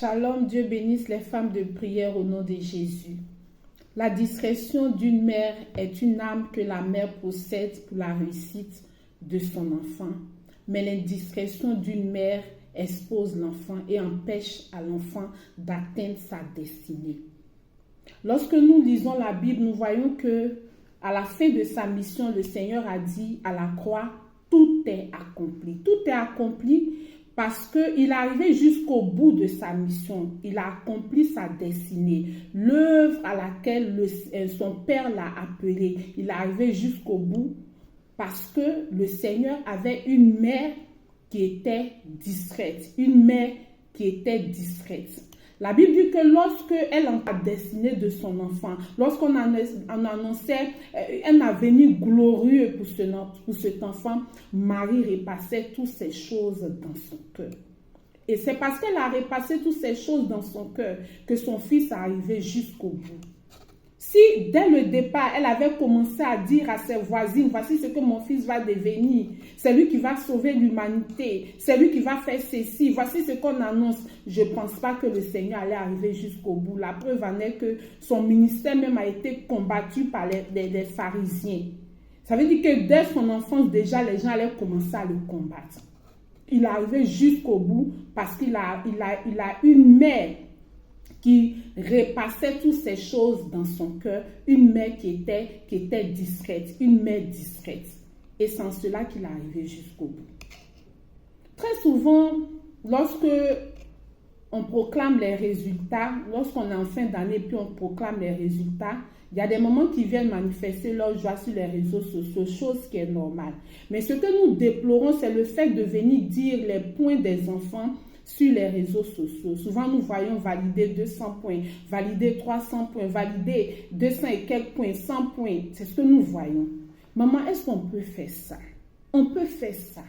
Shalom, Dieu bénisse les femmes de prière au nom de Jésus. La discrétion d'une mère est une âme que la mère possède pour la réussite de son enfant. Mais l'indiscrétion d'une mère expose l'enfant et empêche à l'enfant d'atteindre sa destinée. Lorsque nous lisons la Bible, nous voyons que à la fin de sa mission, le Seigneur a dit à la croix, tout est accompli. Tout est accompli parce qu'il est arrivé jusqu'au bout de sa mission. Il a accompli sa destinée. L'œuvre à laquelle son père l'a appelé, il est arrivé jusqu'au bout parce que le Seigneur avait une mère qui était discrète. Une mère qui était discrète. La Bible dit que lorsque elle en a destiné de son enfant, lorsqu'on en annonçait un avenir glorieux pour cet enfant, Marie repassait toutes ces choses dans son cœur. Et c'est parce qu'elle a repassé toutes ces choses dans son cœur que son fils est arrivé jusqu'au bout. Si dès le départ, elle avait commencé à dire à ses voisines, voici ce que mon fils va devenir, c'est lui qui va sauver l'humanité, c'est lui qui va faire ceci, voici ce qu'on annonce, je ne pense pas que le Seigneur allait arriver jusqu'au bout. La preuve en est que son ministère même a été combattu par les pharisiens. Ça veut dire que dès son enfance, déjà, les gens allaient commencer à le combattre. Il est arrivé jusqu'au bout parce qu'il a une mère qui repassait toutes ces choses dans son cœur, une mère qui était discrète, une mère discrète. Et c'est en cela qu'il est arrivé jusqu'au bout. Très souvent, lorsque on proclame les résultats, lorsqu'on est en fin d'année puis on proclame les résultats, il y a des moments qui viennent manifester leur joie sur les réseaux sociaux, chose qui est normale. Mais ce que nous déplorons, c'est le fait de venir dire les points des enfants sur les réseaux sociaux. Souvent, nous voyons valider 200 points, valider 300 points, valider 200 et quelques points, 100 points. C'est ce que nous voyons. Maman, est-ce qu'on peut faire ça? On peut faire ça.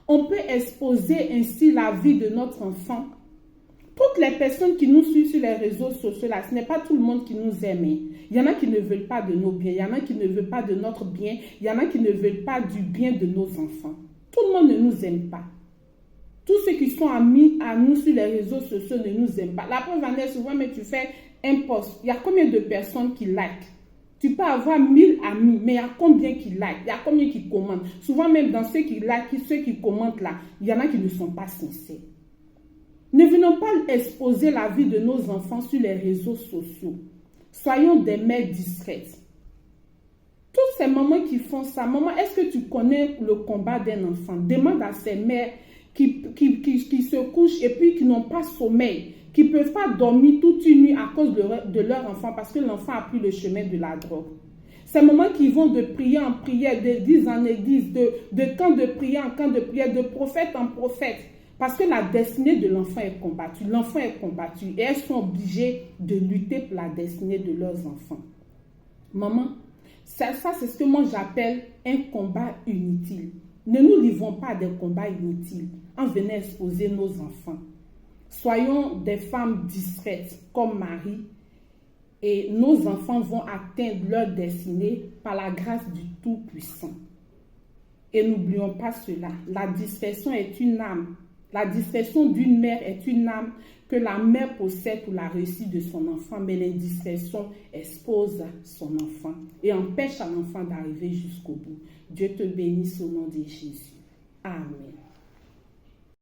On peut exposer ainsi la vie de notre enfant. Toutes les personnes qui nous suivent sur les réseaux sociaux, là, ce n'est pas tout le monde qui nous aime. Il y en a qui ne veulent pas de nos biens, il y en a qui ne veulent pas de notre bien, il y en a qui ne veulent pas du bien de nos enfants. Tout le monde ne nous aime pas. Tous ceux qui sont amis à nous sur les réseaux sociaux ne nous aiment pas. La preuve en est souvent, mais tu fais un post. Il y a combien de personnes qui like? Tu peux avoir 1000 amis, mais il y a combien qui like? Il y a combien qui commentent? Souvent même dans ceux qui like, ceux qui commentent là, il y en a qui ne sont pas sincères. Ne venons pas exposer la vie de nos enfants sur les réseaux sociaux. Soyons des mères discrètes. Toutes ces mamans qui font ça, maman, est-ce que tu connais le combat d'un enfant? Demande à ces mères qui se couchent et puis qui n'ont pas sommeil, qui ne peuvent pas dormir toute une nuit à cause de leur enfant parce que l'enfant a pris le chemin de la drogue. Ces moments qui vont de prière en prière, d'église en église, de camp de prière en camp de prière, de prophète en prophète, parce que la destinée de l'enfant est combattue. L'enfant est combattu et elles sont obligées de lutter pour la destinée de leurs enfants. Maman, ça c'est ce que moi j'appelle un combat inutile. Ne nous livrons pas des combats inutiles en venant exposer nos enfants. Soyons des femmes discrètes comme Marie et nos enfants vont atteindre leur destinée par la grâce du Tout-Puissant. Et n'oublions pas cela, la discrétion est une âme. La discrétion d'une mère est une âme que la mère possède pour la réussite de son enfant, mais l'indiscrétion expose son enfant et empêche à l'enfant d'arriver jusqu'au bout. Dieu te bénisse au nom de Jésus. Amen.